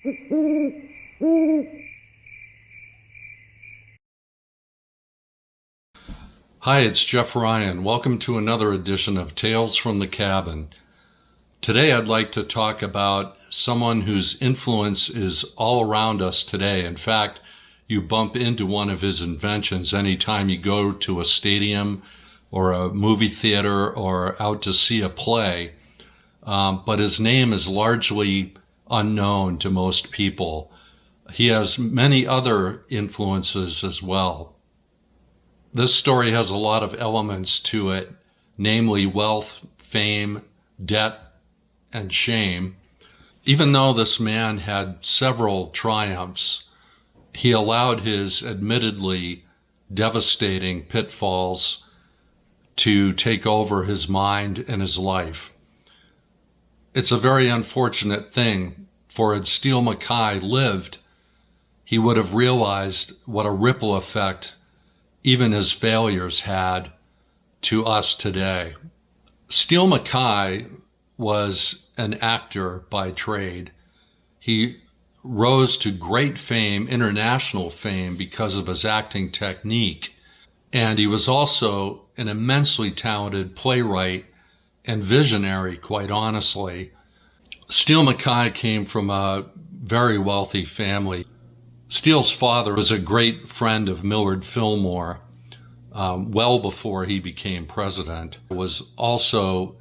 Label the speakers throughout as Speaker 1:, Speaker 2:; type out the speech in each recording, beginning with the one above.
Speaker 1: Hi, it's Jeff Ryan. Welcome to another edition of Tales from the Cabin. Today I'd like to talk about someone whose influence is all around us today. In fact, you bump into one of his inventions anytime you go to a stadium or a movie theater or out to see a play. But his name is largely unknown to most people. He has many other influences as well. This story has a lot of elements to it, namely wealth, fame, debt, and shame. Even though this man had several triumphs, he allowed his admittedly devastating pitfalls to take over his mind and his life. It's a very unfortunate thing, for had Steele Mackay lived, he would have realized what a ripple effect even his failures had to us today. Steele Mackay was an actor by trade. He rose to great fame, international fame, because of his acting technique. And he was also an immensely talented playwright and visionary, quite honestly. Steele Mackay came from a very wealthy family. Steele's father was a great friend of Millard Fillmore, well before he became president. Was also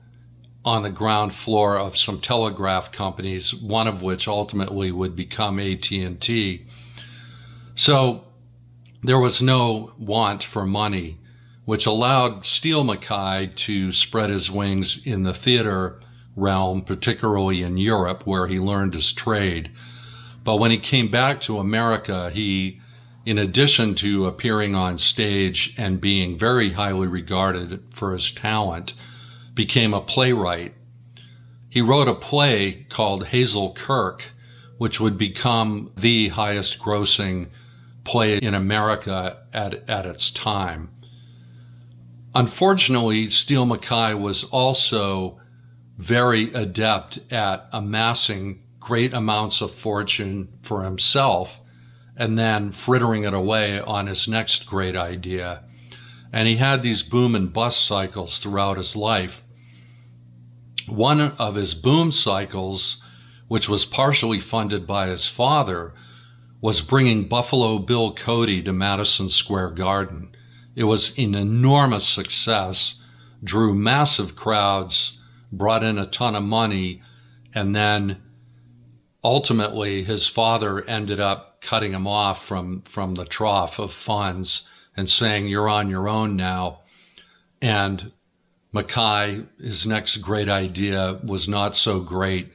Speaker 1: on the ground floor of some telegraph companies, one of which ultimately would become AT&T. So there was no want for money, which allowed Steele Mackay to spread his wings in the theater realm, particularly in Europe, where he learned his trade. But when he came back to America, he, in addition to appearing on stage and being very highly regarded for his talent, became a playwright. He wrote a play called Hazel Kirk, which would become the highest grossing play in America at its time. Unfortunately, Steele Mackay was also very adept at amassing great amounts of fortune for himself and then frittering it away on his next great idea. And he had these boom and bust cycles throughout his life. One of his boom cycles, which was partially funded by his father, was bringing Buffalo Bill Cody to Madison Square Garden. It was an enormous success, drew massive crowds, brought in a ton of money, and then ultimately his father ended up cutting him off from the trough of funds and saying, "You're on your own now." And Mackay, his next great idea, was not so great.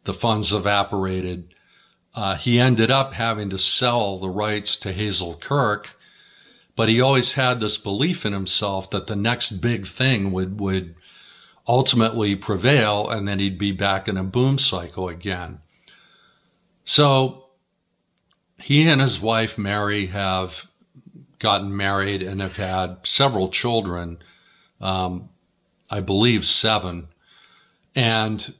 Speaker 1: The funds evaporated. He ended up having to sell the rights to Hazel Kirk, but he always had this belief in himself that the next big thing would ultimately prevail, and then he'd be back in a boom cycle again. So he and his wife, Mary, have gotten married and have had several children, I believe 7. And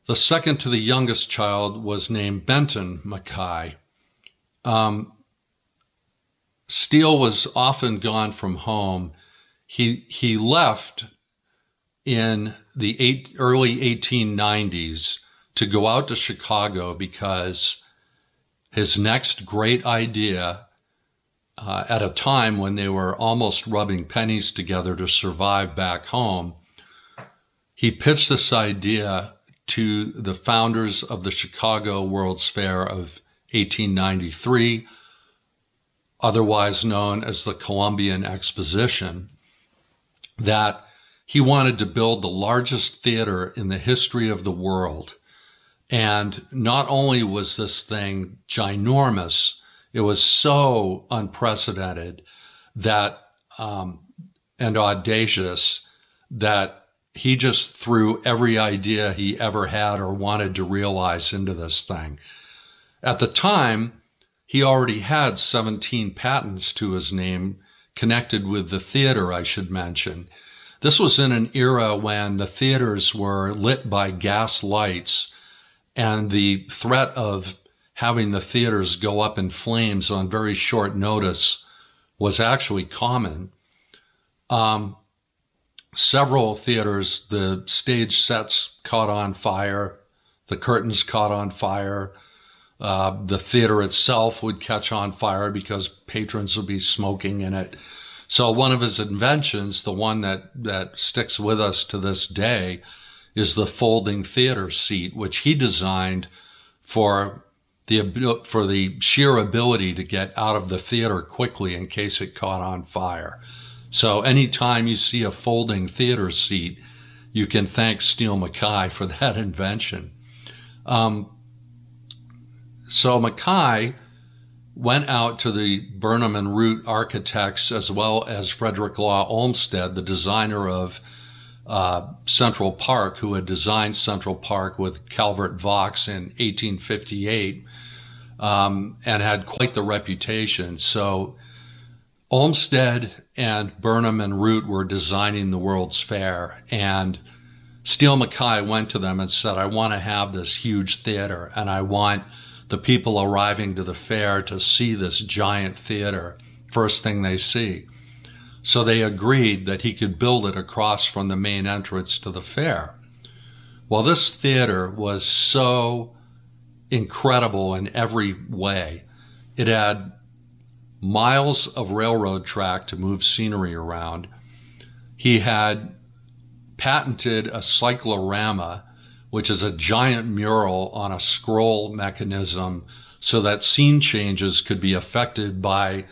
Speaker 1: the second to the youngest child was named Benton Mackay. Steele was often gone from home. He left in the early 1890s to go out to Chicago because his next great idea, at a time when they were almost rubbing pennies together to survive back home, he pitched this idea to the founders of the Chicago World's Fair of 1893, otherwise known as the Columbian Exposition, that he wanted to build the largest theater in the history of the world. And not only was this thing ginormous, it was so unprecedented that and audacious that he just threw every idea he ever had or wanted to realize into this thing. At the time, he already had 17 patents to his name connected with the theater, I should mention. This was in an era when the theaters were lit by gas lights and the threat of having the theaters go up in flames on very short notice was actually common. Several theaters, the stage sets caught on fire, the curtains caught on fire, the theater itself would catch on fire because patrons would be smoking in it. So one of his inventions, the one that sticks with us to this day, is the folding theater seat, which he designed for the sheer ability to get out of the theater quickly in case it caught on fire. So anytime you see a folding theater seat, you can thank Steele Mackay for that invention. So Mackay went out to the Burnham and Root architects, as well as Frederick Law Olmsted, the designer of Central Park, who had designed Central Park with Calvert Vaux in 1858, and had quite the reputation. So Olmsted and Burnham and Root were designing the World's Fair, and Steele Mackay went to them and said, I want to have this huge theater, and I want the people arriving to the fair to see this giant theater, first thing they see. So they agreed that he could build it across from the main entrance to the fair. Well, this theater was so incredible in every way. It had miles of railroad track to move scenery around. He had patented a cyclorama, which is a giant mural on a scroll mechanism so that scene changes could be affected by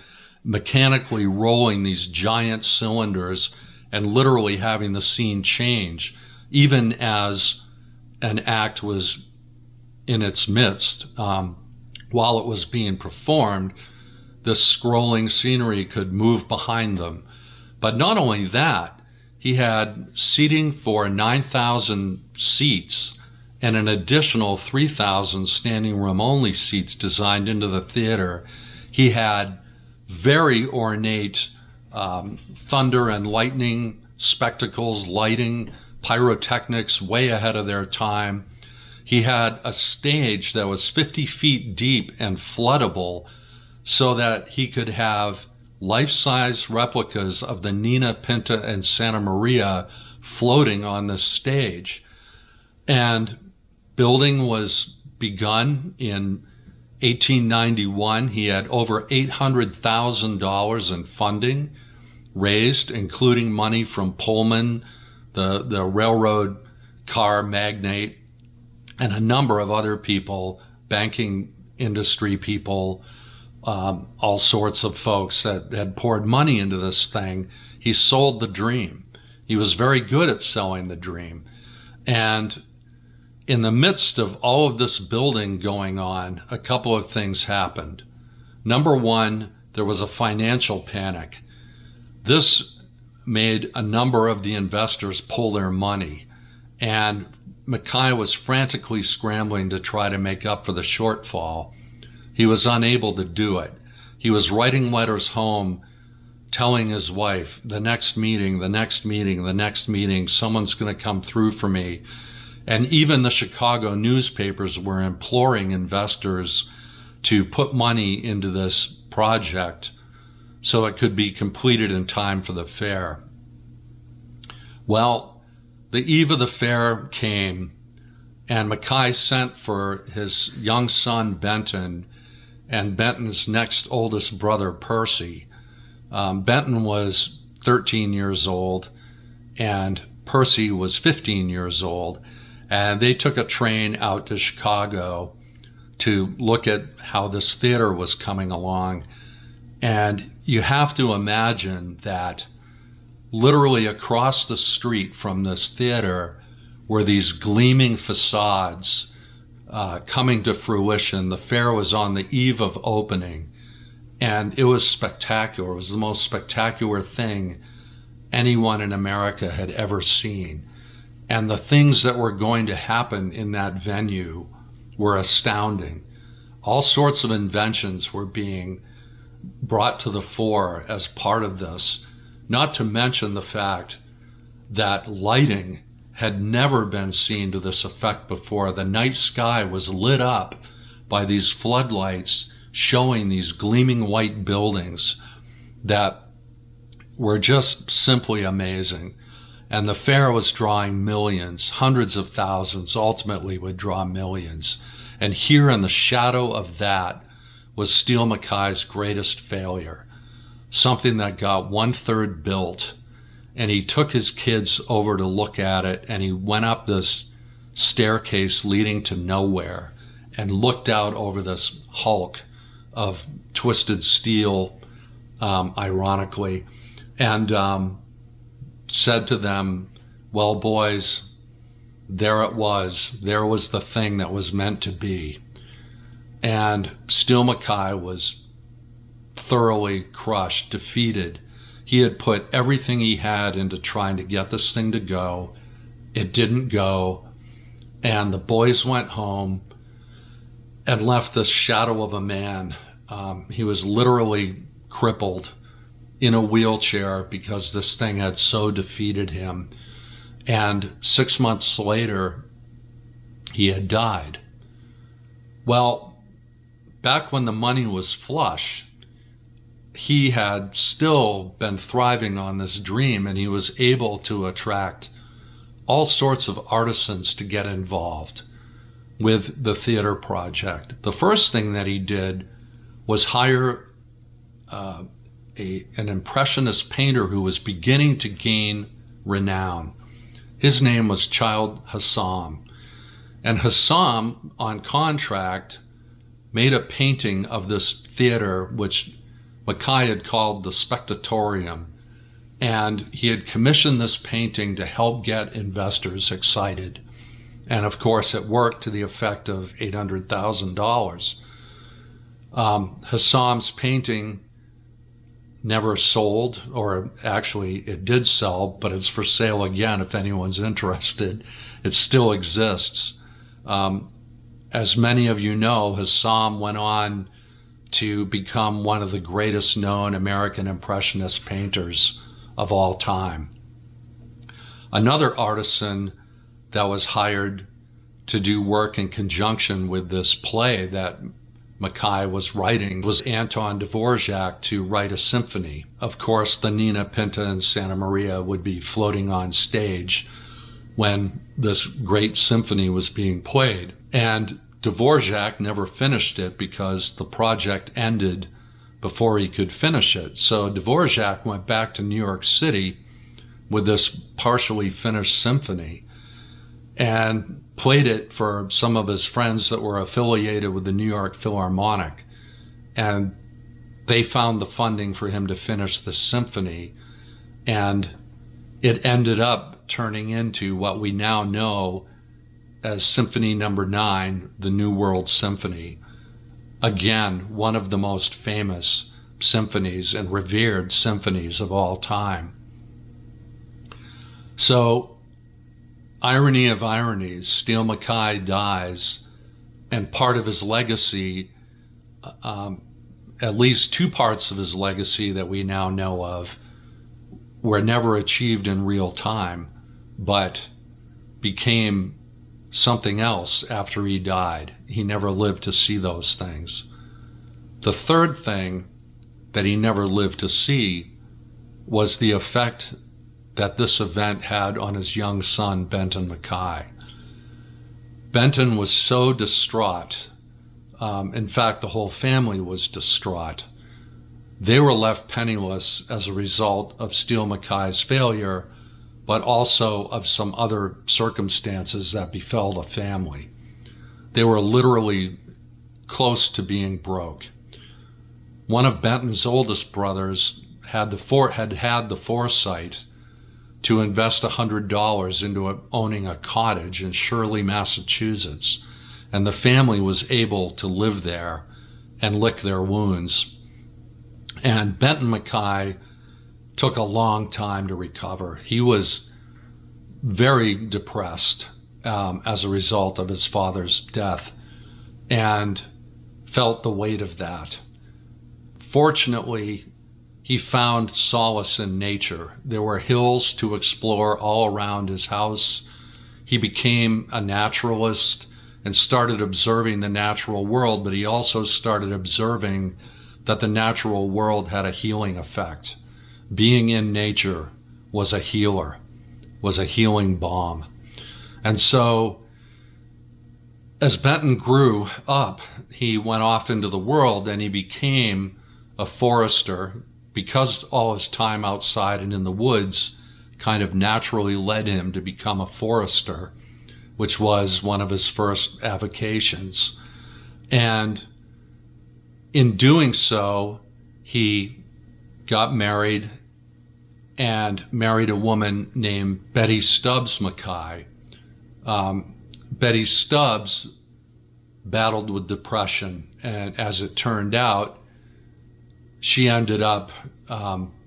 Speaker 1: mechanically rolling these giant cylinders and literally having the scene change, even as an act was in its midst. While it was being performed, this scrolling scenery could move behind them. But not only that, he had seating for 9,000 seats and an additional 3,000 standing room only seats designed into the theater. He had very ornate thunder and lightning spectacles, lighting, pyrotechnics way ahead of their time. He had a stage that was 50 feet deep and floodable so that he could have life-size replicas of the Nina, Pinta, and Santa Maria floating on this stage. And building was begun in 1891. He had over $800,000 in funding raised, including money from Pullman, the railroad car magnate, and a number of other people, banking industry people, all sorts of folks that had poured money into this thing. He sold the dream. He was very good at selling the dream. And in the midst of all of this building going on, a couple of things happened. Number one, there was a financial panic. This made a number of the investors pull their money, and Mackay was frantically scrambling to try to make up for the shortfall. He was unable to do it. He was writing letters home, telling his wife, the next meeting, someone's going to come through for me. And even the Chicago newspapers were imploring investors to put money into this project so it could be completed in time for the fair. Well, the eve of the fair came, and Mackay sent for his young son, Benton, and Benton's next oldest brother, Percy. Benton was 13 years old, and Percy was 15 years old. And they took a train out to Chicago to look at how this theater was coming along. And you have to imagine that literally across the street from this theater were these gleaming facades coming to fruition. The fair was on the eve of opening, and it was spectacular. It was the most spectacular thing anyone in America had ever seen. And the things that were going to happen in that venue were astounding. All sorts of inventions were being brought to the fore as part of this, not to mention the fact that lighting had never been seen to this effect before. The night sky was lit up by these floodlights showing these gleaming white buildings that were just simply amazing. And the fair was drawing millions, hundreds of thousands, ultimately would draw millions. And here in the shadow of that was Steele Mackay's greatest failure, something that got 1/3 built. And he took his kids over to look at it, and he went up this staircase leading to nowhere and looked out over this hulk of twisted steel, ironically, and said to them, well, boys, there it was. There was the thing that was meant to be. And Steele Mackay was thoroughly crushed, defeated. He had put everything he had into trying to get this thing to go. It didn't go. And the boys went home and left the shadow of a man. He was literally crippled in a wheelchair because this thing had so defeated him. And 6 months later, he had died. Well, back when the money was flush, he had still been thriving on this dream, and he was able to attract all sorts of artisans to get involved with the theater project. The first thing that he did was hire an impressionist painter who was beginning to gain renown. His name was Child Hassam. And Hassam, on contract, made a painting of this theater, which Mackay had called the Spectatorium. And he had commissioned this painting to help get investors excited. And of course, it worked to the effect of $800,000. Hassam's painting never sold, or actually it did sell, but it's for sale again if anyone's interested. It still exists. As many of you know, Hassam went on to become one of the greatest known American Impressionist painters of all time. Another artisan that was hired to do work in conjunction with this play that Mackay was writing was Anton Dvorak, to write a symphony. Of course, the Nina Pinta and Santa Maria would be floating on stage when this great symphony was being played. And Dvorak never finished it because the project ended before he could finish it. So Dvorak went back to New York City with this partially finished symphony and played it for some of his friends that were affiliated with the New York Philharmonic. And they found the funding for him to finish the symphony. And it ended up turning into what we now know as Symphony No. 9, the New World Symphony. Again, one of the most famous symphonies and revered symphonies of all time. So, irony of ironies, Steele Mackay dies, and part of his legacy, at least two parts of his legacy that we now know of, were never achieved in real time, but became something else after he died. He never lived to see those things. The third thing that he never lived to see was the effect that this event had on his young son, Benton Mackay. Benton was so distraught. In fact, the whole family was distraught. They were left penniless as a result of Steele Mackay's failure, but also of some other circumstances that befell the family. They were literally close to being broke. One of Benton's oldest brothers had the foresight to invest $100 into owning a cottage in Shirley, Massachusetts, and the family was able to live there and lick their wounds. And Benton Mackay took a long time to recover. He was very depressed as a result of his father's death and felt the weight of that. Fortunately, he found solace in nature. There were hills to explore all around his house. he became a naturalist and started observing the natural world, but he also started observing that the natural world had a healing effect. Being in nature was a healer, was a healing balm. And so as Benton grew up, he went off into the world and he became a forester, because all his time outside and in the woods kind of naturally led him to become a forester, which was one of his first avocations. And in doing so, he got married and married a woman named Betty Stubbs Mackay. Betty Stubbs battled with depression, and as it turned out, she ended up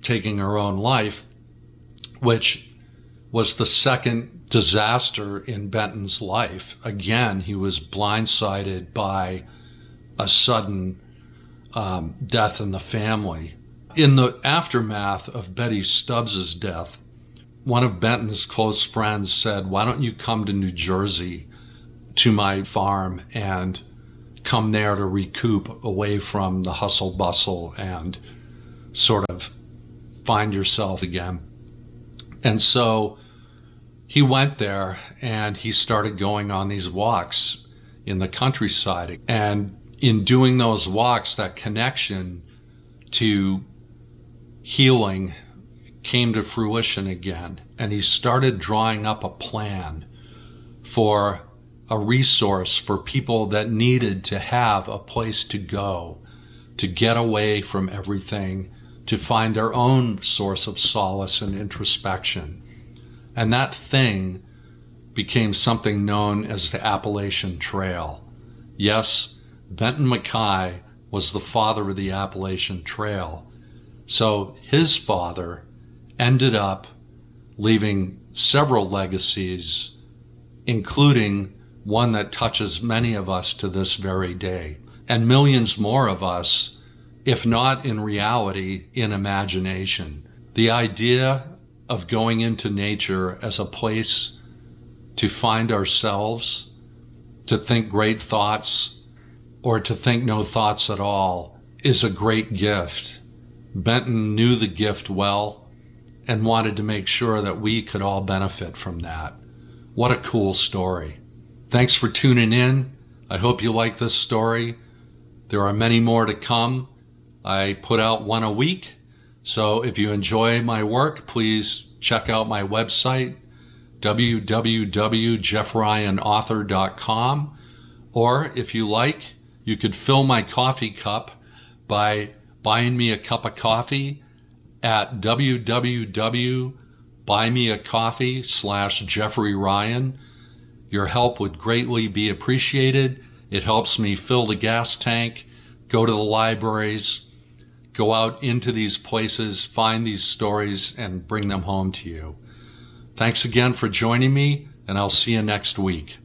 Speaker 1: taking her own life, which was the second disaster in Benton's life. Again, he was blindsided by a sudden death in the family. In the aftermath of Betty Stubbs's death, one of Benton's close friends said, "Why don't you come to New Jersey to my farm and come there to recoup away from the hustle bustle and sort of find yourself again?" And so he went there and he started going on these walks in the countryside. And in doing those walks, that connection to healing came to fruition again. And he started drawing up a plan for a resource for people that needed to have a place to go, to get away from everything, to find their own source of solace and introspection. And that thing became something known as the Appalachian Trail. Yes, Benton Mackay was the father of the Appalachian Trail. So his father ended up leaving several legacies, including one that touches many of us to this very day, and millions more of us, if not in reality, in imagination. The idea of going into nature as a place to find ourselves, to think great thoughts, or to think no thoughts at all, is a great gift. Benton knew the gift well and wanted to make sure that we could all benefit from that. What a cool story. Thanks for tuning in. I hope you like this story. There are many more to come. I put out one a week. So if you enjoy my work, please check out my website, www.jeffryanauthor.com. Or if you like, you could fill my coffee cup by buying me a cup of coffee at www.buymeacoffee.com/JeffreyRyan. Your help would greatly be appreciated. It helps me fill the gas tank, go to the libraries, go out into these places, find these stories, and bring them home to you. Thanks again for joining me, and I'll see you next week.